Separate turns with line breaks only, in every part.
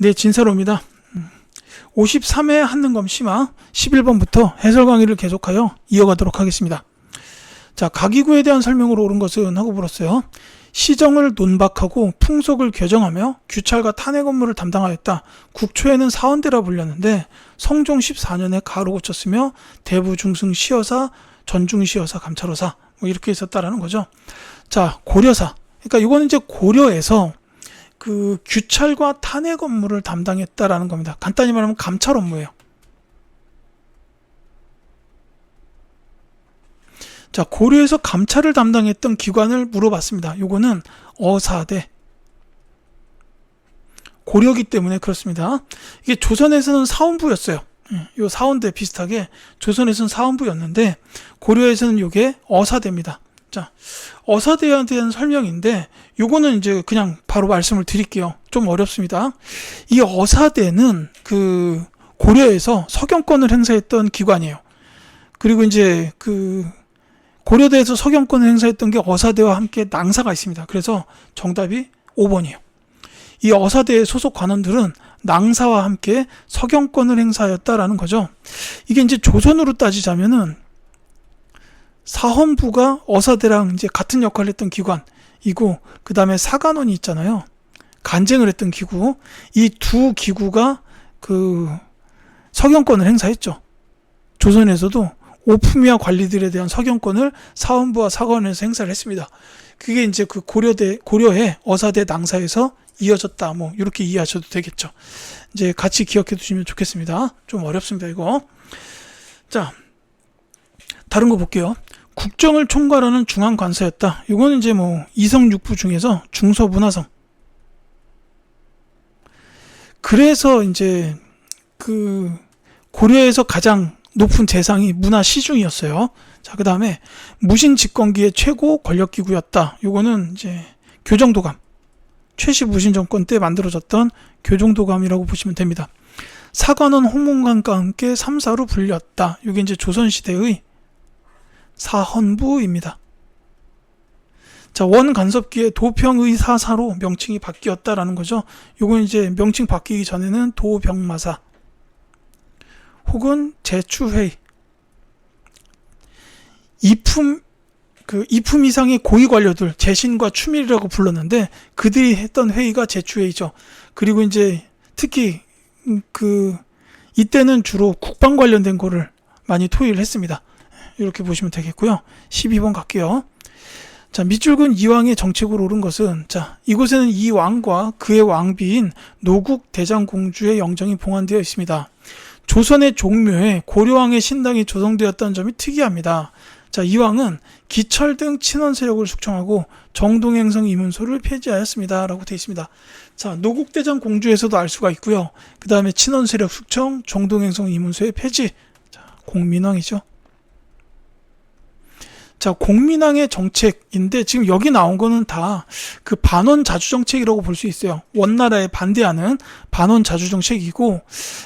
네, 진사로입니다. 53회 한능검 심화 11번부터 해설 강의를 계속하여 이어가도록 하겠습니다. 자, 가기구에 대한 설명으로 옳은 것은 하고 물었어요. 시정을 논박하고 풍속을 교정하며 규찰과 탄핵 업무를 담당하였다. 국초에는 사원대라 불렸는데 성종 14년에 가로 고쳤으며 대부 중승 시여사, 전중 시여사, 감찰호사 뭐 이렇게 있었다라는 거죠. 자, 고려사. 그러니까 이거는 이제 고려에서 그 규찰과 탄핵 업무를 담당했다라는 겁니다. 간단히 말하면 감찰 업무예요. 자, 고려에서 감찰을 담당했던 기관을 물어봤습니다. 요거는 어사대. 고려기 때문에 그렇습니다. 이게 조선에서는 사원부였어요. 요 사원대 비슷하게 조선에서는 사원부였는데 고려에서는 요게 어사대입니다. 자, 어사대에 대한 설명인데 요거는 이제 그냥 바로 말씀을 드릴게요. 좀 어렵습니다. 이 어사대는 그 고려에서 서경권을 행사했던 기관이에요. 그리고 이제 그 고려대에서 서경권을 행사했던 게 어사대와 함께 낭사가 있습니다. 그래서 정답이 5번이에요. 이 어사대의 소속 관원들은 낭사와 함께 서경권을 행사하였다라는 거죠. 이게 이제 조선으로 따지자면은 사헌부가 어사대랑 이제 같은 역할을 했던 기관이고, 그 다음에 사간원이 있잖아요. 간쟁을 했던 기구. 이 두 기구가 그 서경권을 행사했죠. 조선에서도 오품위와 관리들에 대한 서경권을 사헌부와 사간원에서 행사를 했습니다. 그게 이제 그 고려의 어사대 낭사에서 이어졌다. 뭐 이렇게 이해하셔도 되겠죠. 이제 같이 기억해 두시면 좋겠습니다. 좀 어렵습니다, 이거. 자, 다른 거 볼게요. 국정을 총괄하는 중앙관서였다. 이거는 이제 뭐 이성육부 중에서 중서문화성. 그래서 이제 그 고려에서 가장 높은 재상이 문화시중이었어요. 자, 그 다음에 무신집권기의 최고 권력기구였다. 요거는 이제 교정도감. 최씨 무신정권 때 만들어졌던 교정도감이라고 보시면 됩니다. 사관원 홍문관과 함께 3사로 불렸다. 요게 이제 조선시대의 사헌부입니다. 자, 원간섭기에 도평의사사로 명칭이 바뀌었다라는 거죠. 요건 이제 명칭 바뀌기 전에는 도병마사 혹은 제추회의, 이품 이상의 고위 관료들, 재신과 추밀이라고 불렀는데 그들이 했던 회의가 제추회의죠. 그리고 이제 특히 이때는 주로 국방 관련된 거를 많이 토의를 했습니다. 이렇게 보시면 되겠고요. 12번 갈게요. 자, 밑줄근 이왕의 정책으로 옳은 것은, 자, 이곳에는 이 왕과 그의 왕비인 노국 대장공주의 영정이 봉안되어 있습니다. 조선의 종묘에 고려왕의 신당이 조성되었다는 점이 특이합니다. 자, 이 왕은 기철 등 친원 세력을 숙청하고 정동행성 이문소를 폐지하였습니다. 라고 되어 있습니다. 자, 노국대장 공주에서도 알 수가 있고요. 그 다음에 친원 세력 숙청, 정동행성 이문소의 폐지. 자, 공민왕이죠. 자, 공민왕의 정책인데 지금 여기 나온 거는 다 그 반원 자주 정책이라고 볼 수 있어요. 원나라에 반대하는 반원 자주 정책이고,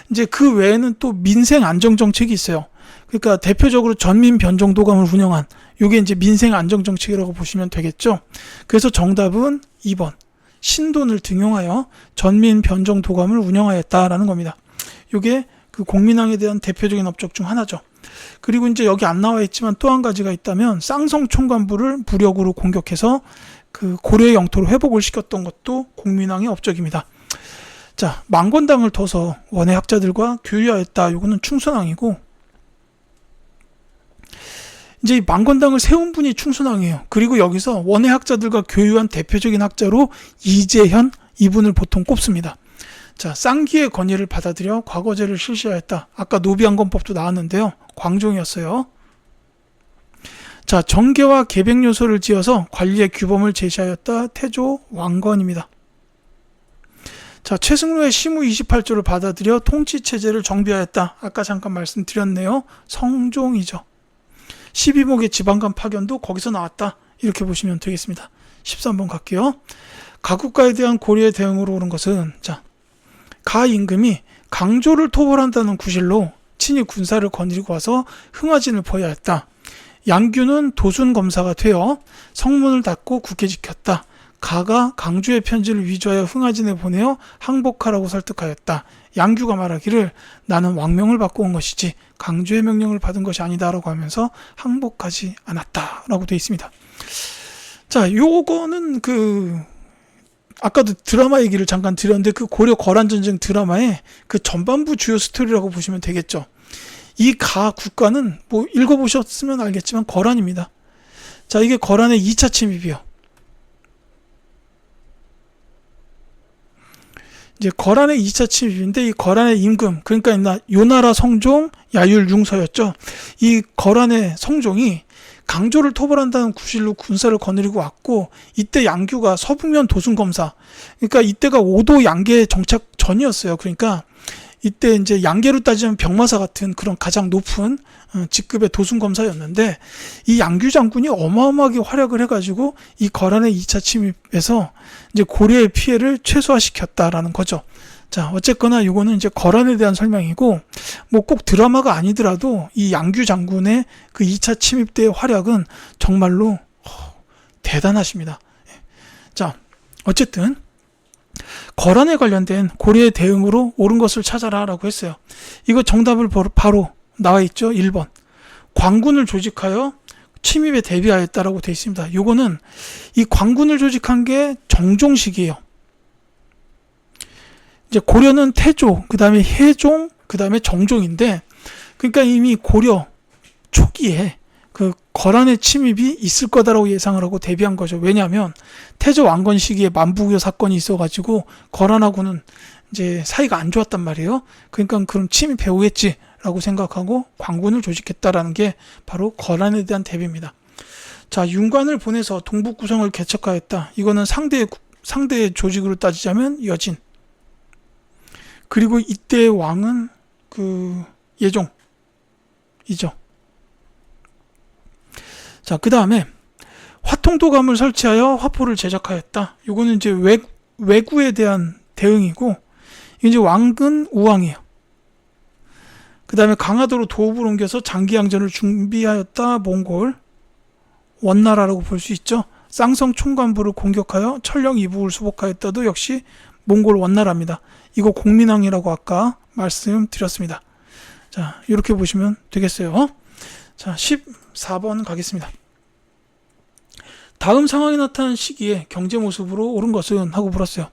이제 그 외에는 또 민생 안정 정책이 있어요. 그러니까 대표적으로 전민 변정도감을 운영한 요게 이제 민생 안정 정책이라고 보시면 되겠죠. 그래서 정답은 2번. 신돈을 등용하여 전민 변정도감을 운영하였다라는 겁니다. 요게 그 공민왕에 대한 대표적인 업적 중 하나죠. 그리고 이제 여기 안 나와 있지만 또 한 가지가 있다면 쌍성 총관부를 무력으로 공격해서 그 고려의 영토를 회복을 시켰던 것도 공민왕의 업적입니다. 자, 망건당을 둬서 원의 학자들과 교류하였다. 요거는 충순왕이고, 이제 이 망건당을 세운 분이 충순왕이에요. 그리고 여기서 원의 학자들과 교류한 대표적인 학자로 이재현, 이분을 보통 꼽습니다. 자, 쌍기의 건의를 받아들여 과거제를 실시하였다. 아까 노비안건법도 나왔는데요. 광종이었어요. 자, 정계와 계백 요소를 지어서 관리의 규범을 제시하였다. 태조 왕건입니다. 자, 최승로의 시무 28조를 받아들여 통치체제를 정비하였다. 아까 잠깐 말씀드렸네요. 성종이죠. 12목의 지방간 파견도 거기서 나왔다. 이렇게 보시면 되겠습니다. 13번 갈게요. 가국가에 대한 고려의 대응으로 옳은 것은, 자, 가 임금이 강조를 토벌한다는 구실로 친히 군사를 거느리고 와서 흥화진을 포위하였다. 양규는 도순 검사가 되어 성문을 닫고 국회 지켰다. 가가 강주의 편지를 위조하여 흥하진에 보내어 항복하라고 설득하였다. 양규가 말하기를 나는 왕명을 받고 온 것이지 강주의 명령을 받은 것이 아니다라고 하면서 항복하지 않았다라고 되어 있습니다. 자, 요거는 아까도 드라마 얘기를 잠깐 드렸는데 그 고려 거란전쟁 드라마의 그 전반부 주요 스토리라고 보시면 되겠죠. 이 가 국가는 뭐 읽어보셨으면 알겠지만 거란입니다. 자, 이게 거란의 2차 침입이요. 이제 거란의 2차 침입인데 이 거란의 임금, 그러니까 요나라 성종, 야율 융서였죠. 이 거란의 성종이 강조를 토벌한다는 구실로 군사를 거느리고 왔고, 이때 양규가 서북면 도순검사, 그러니까 이때가 5도 양계 정착 전이었어요. 그러니까 이때 이제 양계로 따지면 병마사 같은 그런 가장 높은 직급의 도순검사였는데, 이 양규 장군이 어마어마하게 활약을 해가지고 이 거란의 2차 침입에서 이제 고려의 피해를 최소화시켰다라는 거죠. 자, 어쨌거나 이거는 이제 거란에 대한 설명이고, 뭐 꼭 드라마가 아니더라도 이 양규 장군의 그 2차 침입 때의 활약은 정말로 대단하십니다. 자, 어쨌든 거란에 관련된 고려의 대응으로 옳은 것을 찾아라 라고 했어요. 이거 정답을 바로 나와 있죠. 1번. 광군을 조직하여 침입에 대비하였다라고 되어 있습니다. 이거는 이 광군을 조직한 게 정종식이에요. 이제 고려는 태조, 그 다음에 혜종, 그 다음에 정종인데, 그러니까 이미 고려 초기에 그 거란의 침입이 있을 거다라고 예상을 하고 대비한 거죠. 왜냐하면 태조 왕건 시기에 만부교 사건이 있어가지고 거란하고는 이제 사이가 안 좋았단 말이에요. 그러니까 그럼 침입해 오겠지라고 생각하고 광군을 조직했다라는 게 바로 거란에 대한 대비입니다. 자, 윤관을 보내서 동북 구성을 개척하였다. 이거는 상대의 조직으로 따지자면 여진. 그리고 이때의 왕은 예종이죠. 자, 그 다음에 화통도감을 설치하여 화포를 제작하였다. 이거는 이제 왜구에 대한 대응이고, 이제 왕은 우왕이에요. 그 다음에 강화도로 도읍을 옮겨서 장기양전을 준비하였다. 몽골 원나라라고 볼 수 있죠. 쌍성 총관부를 공격하여 천령 이북을 수복하였다도 역시 몽골 원나라입니다. 이거 공민왕이라고 아까 말씀드렸습니다. 자, 이렇게 보시면 되겠어요. 자, 14번 가겠습니다. 다음 상황이 나타난 시기에 경제 모습으로 옳은 것은 하고 물었어요.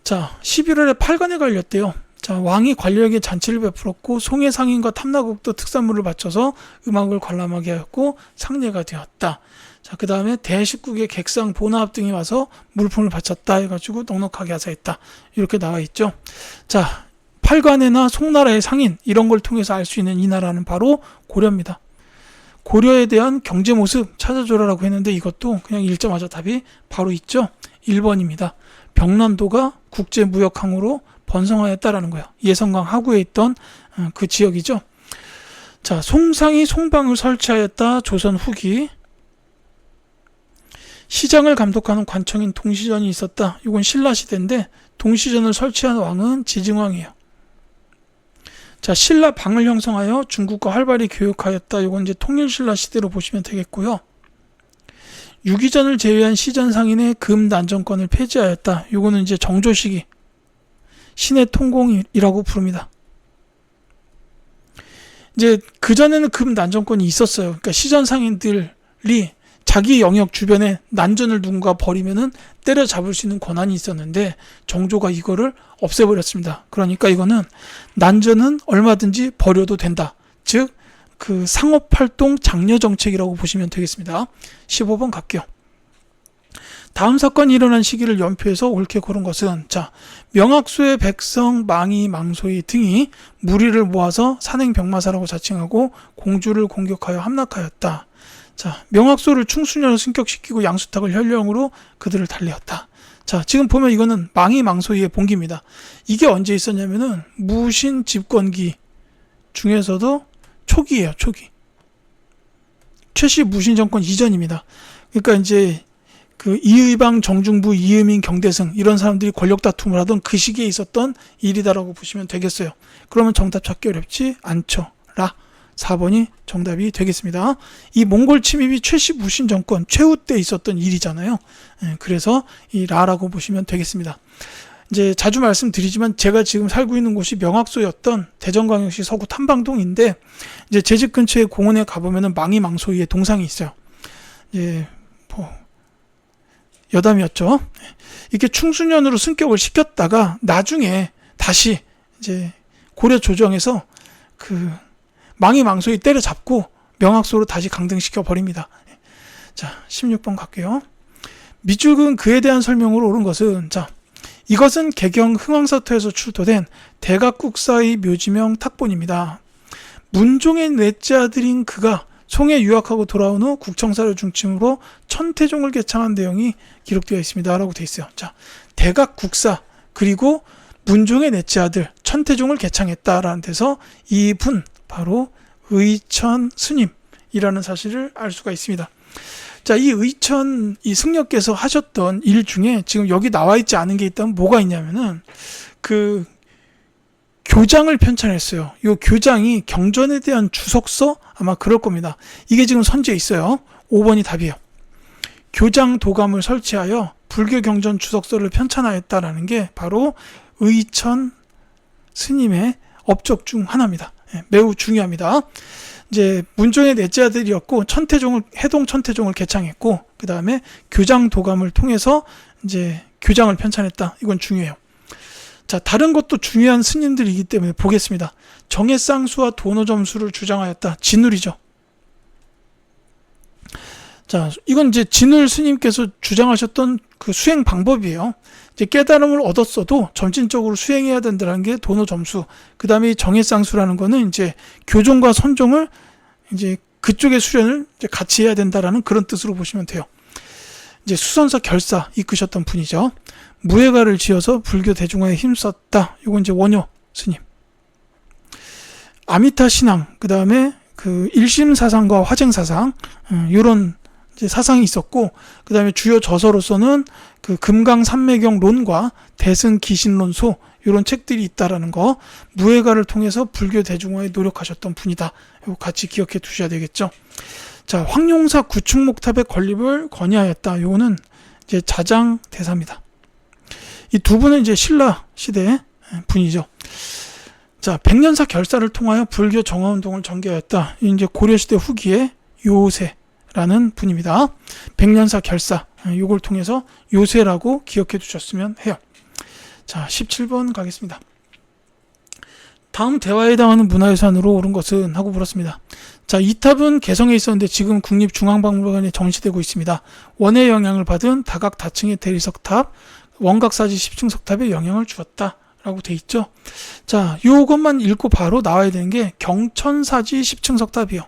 자, 11월에 팔관에 걸렸대요. 자, 왕이 관료에게 잔치를 베풀었고 송해 상인과 탐나국도 특산물을 바쳐서 음악을 관람하게 하였고 상례가 되었다. 자, 그 다음에 대식국의 객상, 보나합 등이 와서 물품을 바쳤다 해가지고 넉넉하게 하사했다. 이렇게 나와 있죠. 자, 팔관에나 송나라의 상인 이런 걸 통해서 알 수 있는 이 나라는 바로 고려입니다. 고려에 대한 경제 모습 찾아줘라라고 했는데 이것도 그냥 읽자마자 답이 바로 있죠. 1번입니다. 병란도가 국제무역항으로 번성하였다라는 거예요. 예성강 하구에 있던 그 지역이죠. 자, 송상이 송방을 설치하였다. 조선 후기. 시장을 감독하는 관청인 동시전이 있었다. 이건 신라시대인데 동시전을 설치한 왕은 지증왕이에요. 자, 신라 방을 형성하여 중국과 활발히 교역하였다. 이건 이제 통일신라 시대로 보시면 되겠고요. 유기전을 제외한 시전 상인의 금 난정권을 폐지하였다. 이거는 이제 정조 시기 신의 통공이라고 부릅니다. 이제 그 전에는 금 난정권이 있었어요. 그러니까 시전 상인들이 자기 영역 주변에 난전을 누군가 벌이면은 때려잡을 수 있는 권한이 있었는데 정조가 이거를 없애버렸습니다. 그러니까 이거는 난전은 얼마든지 벌여도 된다. 즉 그 상업활동 장려 정책이라고 보시면 되겠습니다. 15번 갈게요. 다음 사건이 일어난 시기를 연표해서 옳게 고른 것은, 자, 명학수의 백성, 망이, 망소이 등이 무리를 모아서 산행병마사라고 자칭하고 공주를 공격하여 함락하였다. 자, 명학소를 충수녀로 승격시키고 양수탁을 현령으로 그들을 달래었다. 자, 지금 보면 이거는 망이 망소이의 본기입니다. 이게 언제 있었냐면은 무신 집권기 중에서도 초기예요, 초기. 최씨 무신 정권 이전입니다. 그러니까 이제 그 이의방, 정중부, 이의민, 경대승 이런 사람들이 권력 다툼을 하던 그 시기에 있었던 일이다라고 보시면 되겠어요. 그러면 정답 찾기 어렵지 않죠. 라. 4번이 정답이 되겠습니다. 이 몽골 침입이 최씨 무신 정권 최후 때 있었던 일이잖아요. 그래서 이 라라고 보시면 되겠습니다. 이제 자주 말씀드리지만 제가 지금 살고 있는 곳이 명학소였던 대전광역시 서구 탐방동인데, 이제 제 집 근처에 공원에 가보면은 망이망소 위에 동상이 있어요. 여담이었죠. 이렇게 충수년으로 승격을 시켰다가 나중에 다시 이제 고려 조정에서 그 망이망소에 때려잡고 명학소로 다시 강등시켜 버립니다. 자, 16번 갈게요. 밑줄은 그에 대한 설명으로 옳은 것은, 자, 이것은 개경 흥왕사토에서 출토된 대각국사의 묘지명 탁본입니다. 문종의 넷째 아들인 그가 송에 유학하고 돌아온 후 국청사를 중심으로 천태종을 개창한 내용이 기록되어 있습니다. 라고 되어 있어요. 자, 대각국사 그리고 문종의 넷째 아들 천태종을 개창했다라는 데서 이분 바로 의천 스님이라는 사실을 알 수가 있습니다. 자, 이 의천 이 승려께서 하셨던 일 중에 지금 여기 나와 있지 않은 게 있다면 뭐가 있냐면은 그 교장을 편찬했어요. 이 교장이 경전에 대한 주석서 아마 그럴 겁니다. 이게 지금 선지에 있어요. 5번이 답이에요. 교장 도감을 설치하여 불교 경전 주석서를 편찬하였다라는 게 바로 의천 스님의 업적 중 하나입니다. 매우 중요합니다. 이제 문종의 넷째 아들이었고 해동 천태종을 개창했고, 그 다음에 교장 도감을 통해서 이제 교장을 편찬했다. 이건 중요해요. 자, 다른 것도 중요한 스님들이기 때문에 보겠습니다. 정해쌍수와 도노점수를 주장하였다. 진울이죠. 자, 이건 이제 진울 스님께서 주장하셨던 그 수행 방법이에요. 이제 깨달음을 얻었어도 점진적으로 수행해야 된다는 게 도노점수. 그 다음에 정해쌍수라는 거는 이제 교종과 선종을 이제 그쪽의 수련을 이제 같이 해야 된다라는 그런 뜻으로 보시면 돼요. 이제 수선사 결사 이끄셨던 분이죠. 무예가를 지어서 불교 대중화에 힘썼다. 이건 이제 원효 스님. 아미타 신앙, 그 다음에 그 일심 사상과 화쟁 사상, 이런 이제 사상이 있었고, 그 다음에 주요 저서로서는 그 금강산매경론과 대승기신론소 이런 책들이 있다라는 거, 무예가를 통해서 불교 대중화에 노력하셨던 분이다. 이거 같이 기억해 두셔야 되겠죠. 자, 황룡사 구축목탑의 건립을 건의하였다. 요거는 이제 자장 대사입니다. 이 두 분은 이제 신라 시대 분이죠. 자, 백년사 결사를 통하여 불교 정화운동을 전개하였다. 이제 고려시대 후기에 요세라는 분입니다. 백년사 결사, 요걸 통해서 요세라고 기억해 두셨으면 해요. 자, 17번 가겠습니다. 다음 대화에 해당하는 문화유산으로 옳은 것은 하고 물었습니다. 자, 이 탑은 개성에 있었는데 지금 국립중앙박물관에 전시되고 있습니다. 원의 영향을 받은 다각 다층의 대리석탑, 원각사지 10층 석탑에 영향을 주었다 라고 돼 있죠. 자, 요것만 읽고 바로 나와야 되는 게 경천사지 10층 석탑이요.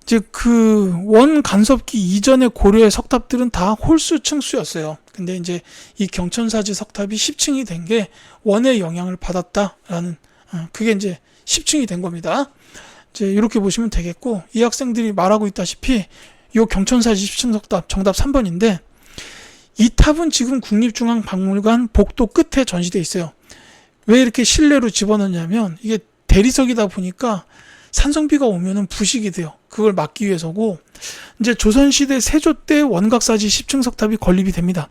즉 그 원간섭기 이전의 고려의 석탑들은 다 홀수 층수였어요. 근데 이제 이 경천사지 석탑이 10층이 된 게 원의 영향을 받았다라는, 그게 이제 10층이 된 겁니다. 이제 이렇게 보시면 되겠고, 이 학생들이 말하고 있다시피 요 경천사지 10층 석탑 정답 3번인데, 이 탑은 지금 국립중앙박물관 복도 끝에 전시되어 있어요. 왜 이렇게 실내로 집어넣냐면 이게 대리석이다 보니까 산성비가 오면은 부식이 돼요. 그걸 막기 위해서고, 이제 조선시대 세조 때 원각사지 10층 석탑이 건립이 됩니다.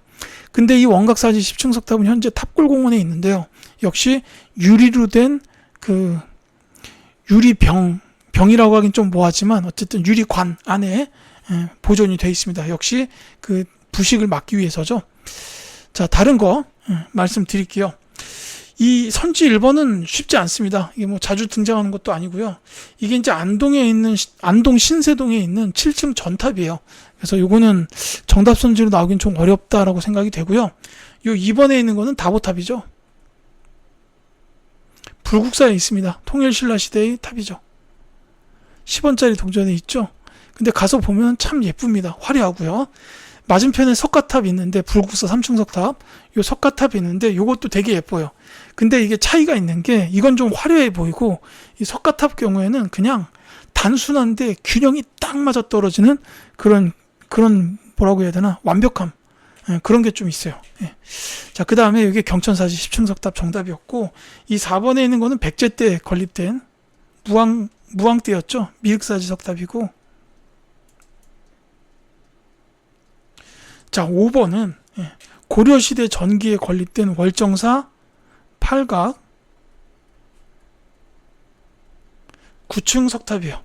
근데 이 원각사지 10층 석탑은 현재 탑골공원에 있는데요. 역시 유리로 된 그 병이라고 하긴 좀 뭐하지만 어쨌든 유리관 안에 보존이 되어 있습니다. 역시 그 부식을 막기 위해서죠. 자, 다른 거 말씀드릴게요. 이 선지 1번은 쉽지 않습니다. 이게 뭐 자주 등장하는 것도 아니고요. 이게 이제 안동 신세동에 있는 7층 전탑이에요. 그래서 요거는 정답 선지로 나오긴 좀 어렵다라고 생각이 되고요. 요 2번에 있는 거는 다보탑이죠. 불국사에 있습니다. 통일신라 시대의 탑이죠. 10원짜리 동전에 있죠. 근데 가서 보면 참 예쁩니다. 화려하고요. 맞은편에 석가탑이 있는데, 불국사 3층 석탑, 요 석가탑이 있는데 요것도 되게 예뻐요. 근데 이게 차이가 있는 게, 이건 좀 화려해 보이고 이 석가탑 경우에는 그냥 단순한데 균형이 딱 맞아 떨어지는 그런 뭐라고 해야 되나, 완벽함, 그런 게 좀 있어요. 예. 자, 그 다음에 여기 경천사지 10층 석탑 정답이었고, 이 4번에 있는 거는 백제 때 건립된 무왕때였죠. 미륵사지 석탑이고, 자, 5번은 고려시대 전기에 건립된 월정사 팔각 9층 석탑이에요.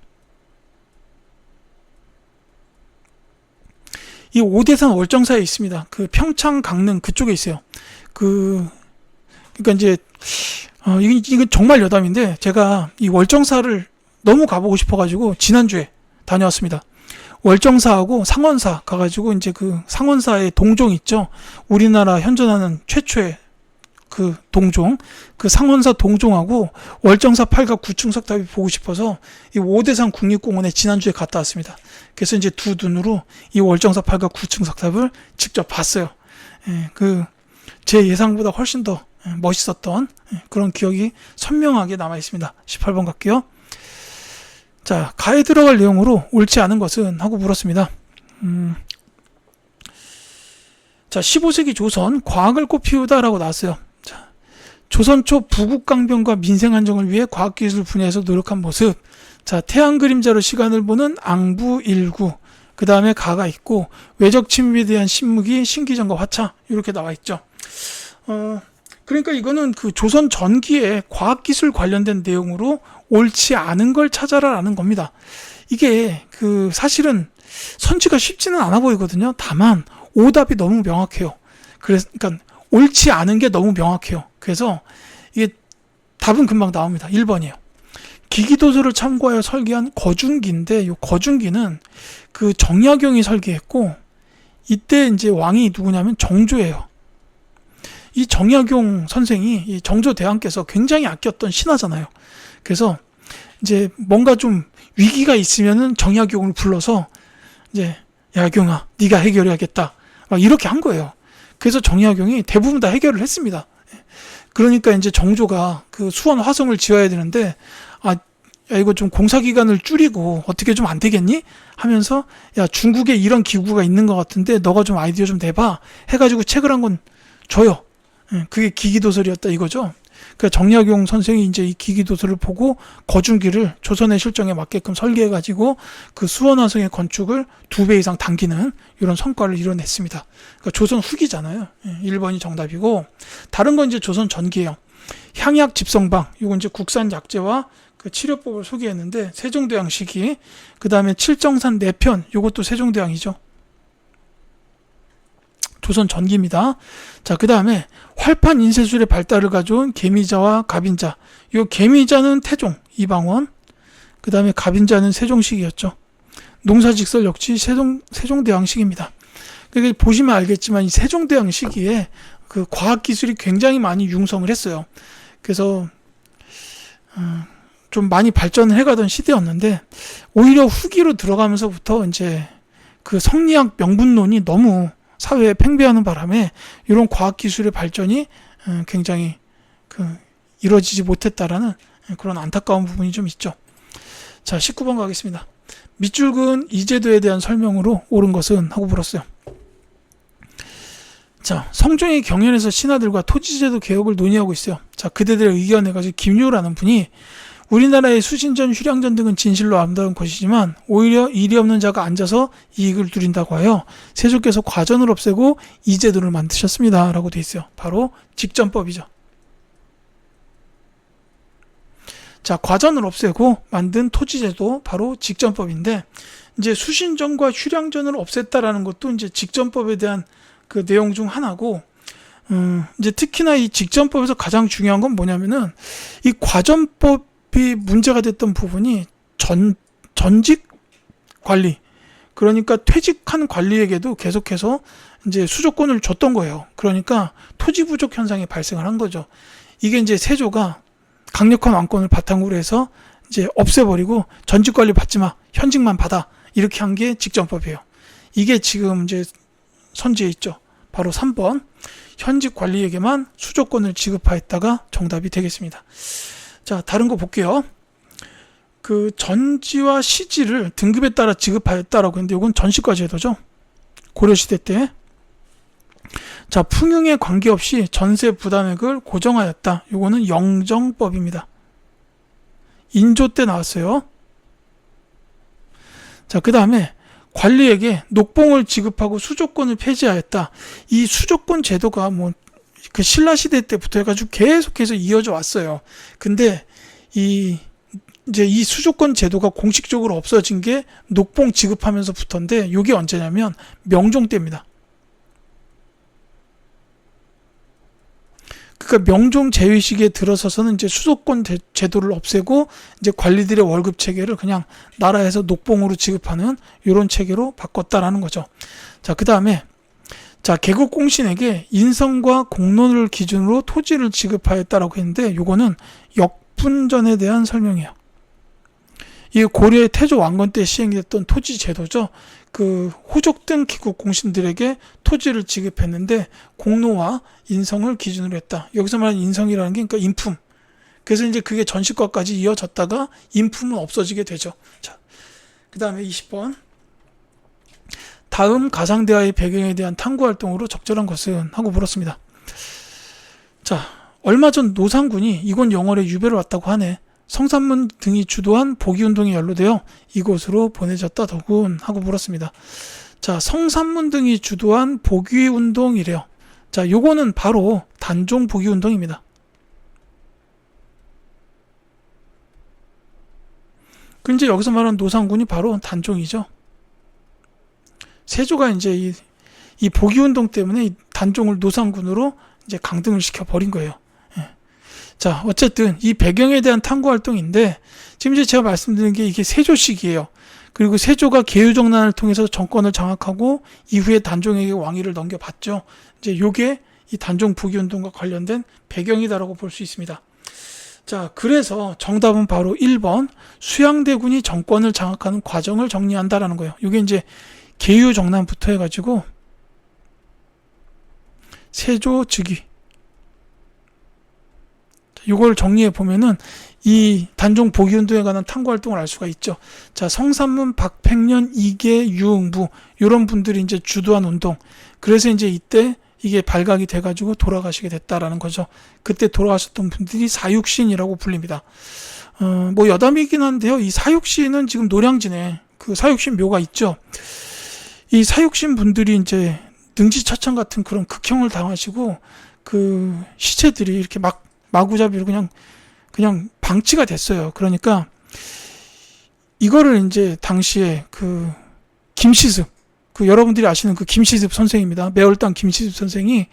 이 오대산 월정사에 있습니다. 그 평창 강릉 그쪽에 있어요. 그러니까 이제 이건 정말 여담인데, 제가 이 월정사를 너무 가보고 싶어가지고 지난주에 다녀왔습니다. 월정사하고 상원사 가가지고, 이제 그 상원사의 동종 있죠. 우리나라 현존하는 최초의 그 동종, 그 상원사 동종하고 월정사 팔각 9층 석탑이 보고 싶어서 이 오대산 국립공원에 지난주에 갔다 왔습니다. 그래서 이제 두 눈으로 이 월정사 팔각 9층 석탑을 직접 봤어요. 제 예상보다 훨씬 더 멋있었던 그런 기억이 선명하게 남아 있습니다. 18번 갈게요. 자, 가에 들어갈 내용으로 옳지 않은 것은 하고 물었습니다. 자, 15세기 조선 과학을 꽃피우다라고 나왔어요. 자, 조선 초 부국강병과 민생 안정을 위해 과학기술 분야에서 노력한 모습. 자, 태양 그림자로 시간을 보는 앙부일구. 그 다음에 가가 있고, 외적 침입에 대한 신무기, 신기전과 화차, 이렇게 나와 있죠. 그러니까 이거는 그 조선 전기에 과학기술 관련된 내용으로 옳지 않은 걸 찾아라라는 겁니다. 이게 그 사실은 선지가 쉽지는 않아 보이거든요. 다만 오답이 너무 명확해요. 그러니까 옳지 않은 게 너무 명확해요. 그래서 이게 답은 금방 나옵니다. 1번이에요. 기기도서를 참고하여 설계한 거중기인데, 이 거중기는 그 정약용이 설계했고, 이때 이제 왕이 누구냐면 정조예요. 이 정약용 선생이 이 정조대왕께서 굉장히 아꼈던 신하잖아요. 그래서 이제 뭔가 좀 위기가 있으면은 정약용을 불러서 이제 야경아, 네가 해결해야겠다, 막 이렇게 한 거예요. 그래서 정약용이 대부분 다 해결을 했습니다. 그러니까 이제 정조가 그 수원 화성을 지어야 되는데, 야, 이거 좀 공사 기간을 줄이고 어떻게 좀 안 되겠니? 하면서, 야, 중국에 이런 기구가 있는 것 같은데 너가 좀 아이디어 좀 내봐 해가지고 책을 한 권 줘요. 그게 기기도설이었다 이거죠. 그러니까 정약용 선생이 이제 이 기기도설을 보고 거중기를 조선의 실정에 맞게끔 설계해가지고 그 수원화성의 건축을 2배 이상 당기는 이런 성과를 이뤄냈습니다. 그러니까 조선 후기잖아요. 1번이 정답이고, 다른 건 이제 조선 전기예요. 향약 집성방, 이건 이제 국산 약재와 그 치료법을 소개했는데, 세종대왕 시기. 그 다음에 칠정산 내편, 이것도 세종대왕이죠. 조선 전기입니다. 자, 그 다음에 활판 인쇄술의 발달을 가져온 개미자와 갑인자. 이 개미자는 태종 이방원, 그 다음에 갑인자는 세종식이었죠. 농사직설 역시 세종대왕식입니다. 그러니까 보시면 알겠지만 이 세종대왕 시기에 그 과학기술이 굉장히 많이 융성을 했어요. 그래서 좀 많이 발전을 해가던 시대였는데, 오히려 후기로 들어가면서부터 이제 그 성리학 명분론이 너무 사회에 팽배하는 바람에 이런 과학기술의 발전이 굉장히 이루어지지 못했다라는 그런 안타까운 부분이 좀 있죠. 자, 19번 가겠습니다. 밑줄근 이제도에 대한 설명으로 옳은 것은 하고 물었어요. 자, 성종이 경연에서 신하들과 토지제도 개혁을 논의하고 있어요. 자, 그대들의 의견을 가지고 김유라는 분이, 우리나라의 수신전, 휴량전 등은 진실로 아름다운 것이지만 오히려 일이 없는 자가 앉아서 이익을 누린다고 하여 세조께서 과전을 없애고 이제도를 만드셨습니다 라고 되어 있어요. 바로 직전법이죠. 자, 과전을 없애고 만든 토지제도, 바로 직전법인데, 이제 수신전과 휴량전을 없앴다라는 것도 이제 직전법에 대한 그 내용 중 하나고, 이제 특히나 이 직전법에서 가장 중요한 건 뭐냐면은, 이 과전법이 문제가 됐던 부분이 전직 관리, 그러니까 퇴직한 관리에게도 계속해서 이제 수조권을 줬던 거예요. 그러니까 토지 부족 현상이 발생을 한 거죠. 이게 이제 세조가 강력한 왕권을 바탕으로 해서 이제 없애버리고, 전직 관리 받지 마, 현직만 받아, 이렇게 한 게 직전법이에요. 이게 지금 이제 선지에 있죠. 바로 3번 현직 관리에게만 수조권을 지급하였다가 정답이 되겠습니다. 자, 다른 거 볼게요. 그 전지와 시지를 등급에 따라 지급하였다라고 했는데, 이건 전시과 제도죠. 고려시대 때. 자, 풍융에 관계없이 전세 부담액을 고정하였다. 요거는 영정법입니다. 인조 때 나왔어요. 자, 그 다음에 관리에게 녹봉을 지급하고 수조권을 폐지하였다. 이 수조권 제도가 뭐 그 신라 시대 때부터 해가지고 계속해서 이어져 왔어요. 근데 이제 이 수조권 제도가 공식적으로 없어진 게 녹봉 지급하면서부터인데, 이게 언제냐면 명종 때입니다. 그러니까 명종 제위 시기에 들어서서는 이제 수도권 제도를 없애고 이제 관리들의 월급 체계를 그냥 나라에서 녹봉으로 지급하는 이런 체계로 바꿨다라는 거죠. 자, 그 다음에 자, 개국공신에게 인성과 공론을 기준으로 토지를 지급하였다라고 했는데, 요거는 역분전에 대한 설명이에요. 이 고려의 태조 왕건 때 시행됐던 토지 제도죠. 그 호족 등 기국 공신들에게 토지를 지급했는데 공로와 인성을 기준으로 했다. 여기서 말하는 인성이라는 게 그러니까 인품. 그래서 이제 그게 전시과까지 이어졌다가 인품은 없어지게 되죠. 자, 그 다음에 20번. 다음 가상대화의 배경에 대한 탐구 활동으로 적절한 것은? 하고 물었습니다. 자, 얼마 전 노상군이 이곳 영월에 유배를 왔다고 하네. 성산문 등이 주도한 복위운동에 연루되어 이곳으로 보내졌다 더군? 하고 물었습니다. 자, 성산문 등이 주도한 복위운동이래요. 자, 요거는 바로 단종 복위운동입니다. 그 이제 여기서 말하는 노상군이 바로 단종이죠. 세조가 이제 이 복위운동 때문에 이 단종을 노상군으로 이제 강등을 시켜버린 거예요. 자, 어쨌든 이 배경에 대한 탐구 활동인데, 지금 이제 제가 말씀드린 게 이게 세조 시기예요. 그리고 세조가 계유정난을 통해서 정권을 장악하고 이후에 단종에게 왕위를 넘겨받죠. 이제 요게 이 단종 복위운동과 관련된 배경이다라고 볼 수 있습니다. 자, 그래서 정답은 바로 1번 수양대군이 정권을 장악하는 과정을 정리한다라는 거예요. 요게 이제 계유정난부터 해가지고 세조 즉위, 이걸 정리해 보면은 이 단종 복위운동에 관한 탐구 활동을 알 수가 있죠. 자, 성산문, 박팽년, 이계, 유응부 이런 분들이 이제 주도한 운동. 그래서 이제 이때 이게 발각이 돼가지고 돌아가시게 됐다라는 거죠. 그때 돌아가셨던 분들이 사육신이라고 불립니다. 뭐 여담이긴 한데요. 이 사육신은 지금 노량진에 그 사육신 묘가 있죠. 이 사육신 분들이 이제 능지처참 같은 그런 극형을 당하시고 그 시체들이 이렇게 마구잡이로 그냥 방치가 됐어요. 그러니까 이거를 이제 당시에 그 김시습, 그 여러분들이 아시는 그 김시습 선생입니다. 매월당 김시습 선생이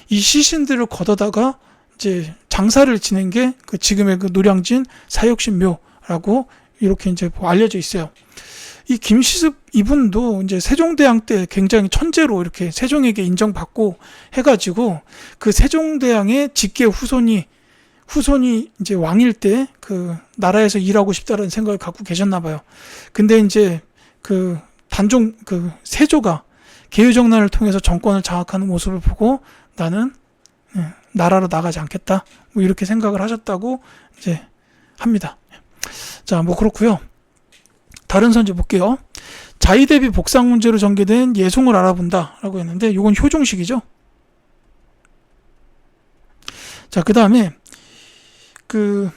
이 시신들을 걷어다가 이제 장사를 지낸 게 그 지금의 그 노량진 사육신 묘라고 이렇게 이제 알려져 있어요. 이 김시습 이분도 이제 세종대왕 때 굉장히 천재로 이렇게 세종에게 인정받고 해가지고 그 세종대왕의 직계 후손이 이제 왕일 때 그 나라에서 일하고 싶다는 생각을 갖고 계셨나 봐요. 근데 이제 그 단종 그 세조가 계유정난을 통해서 정권을 장악하는 모습을 보고 나는 나라로 나가지 않겠다, 뭐 이렇게 생각을 하셨다고 이제 합니다. 자, 뭐 그렇고요. 다른 선지 볼게요. 자의 대비 복상 문제로 전개된 예송을 알아본다라고 했는데, 이건 효종식이죠. 자, 그 다음에 그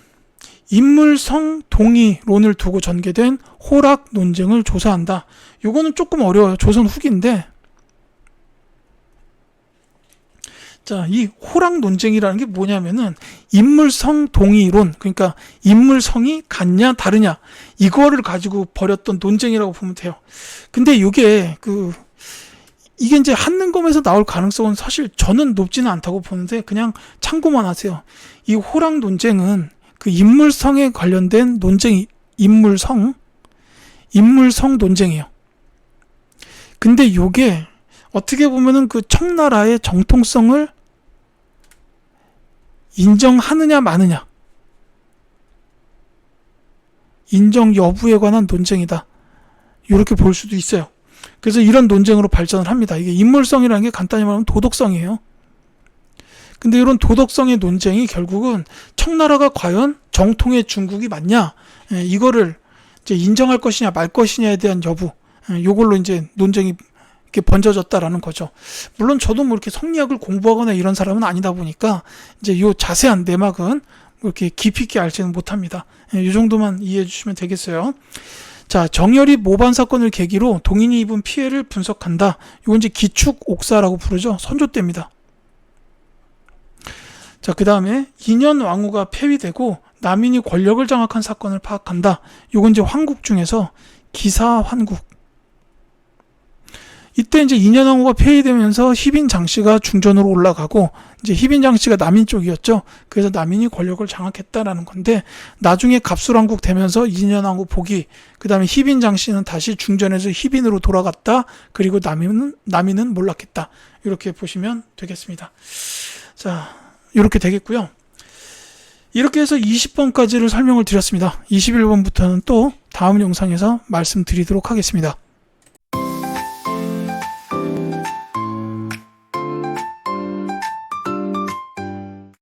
인물성 동의론을 두고 전개된 호락 논쟁을 조사한다. 요거는 조금 어려워요. 조선 후기인데, 자, 이 호락 논쟁이라는 게 뭐냐면은 인물성 동의론, 그러니까 인물성이 같냐 다르냐 이거를 가지고 벌였던 논쟁이라고 보면 돼요. 근데 이게 이제 한능검에서 나올 가능성은 사실 저는 높지는 않다고 보는데, 그냥 참고만 하세요. 이 호락 논쟁은 그 인물성에 관련된 논쟁이 인물성 논쟁이에요. 근데 이게 어떻게 보면은 그 청나라의 정통성을 인정하느냐 마느냐, 인정 여부에 관한 논쟁이다, 이렇게 볼 수도 있어요. 그래서 이런 논쟁으로 발전을 합니다. 이게 인물성이라는 게 간단히 말하면 도덕성이에요. 근데 이런 도덕성의 논쟁이 결국은 청나라가 과연 정통의 중국이 맞냐, 이거를 이제 인정할 것이냐 말 것이냐에 대한 여부, 요걸로 이제 논쟁이 이렇게 번져졌다라는 거죠. 물론 저도 뭐 이렇게 성리학을 공부하거나 이런 사람은 아니다 보니까 이제 요 자세한 내막은 뭐 이렇게 깊이 있게 알지는 못합니다. 이 정도만 이해해 주시면 되겠어요. 자, 정열이 모반 사건을 계기로 동인이 입은 피해를 분석한다. 이건 이제 기축 옥사라고 부르죠. 선조 때입니다. 자, 그 다음에 인현 왕후가 폐위되고 남인이 권력을 장악한 사건을 파악한다. 이건 이제 황국 중에서 기사환국. 이때 이제 인현 왕후가 폐위되면서 희빈 장씨가 중전으로 올라가고 이제 희빈 장씨가 남인 쪽이었죠. 그래서 남인이 권력을 장악했다라는 건데 나중에 갑술왕국 되면서 인현 왕후 복위, 그 다음에 희빈 장씨는 다시 중전에서 희빈으로 돌아갔다. 그리고 남인은 몰락했다. 이렇게 보시면 되겠습니다. 자, 이렇게 되겠고요. 이렇게 해서 20번까지를 설명을 드렸습니다. 21번부터는 또 다음 영상에서 말씀드리도록 하겠습니다.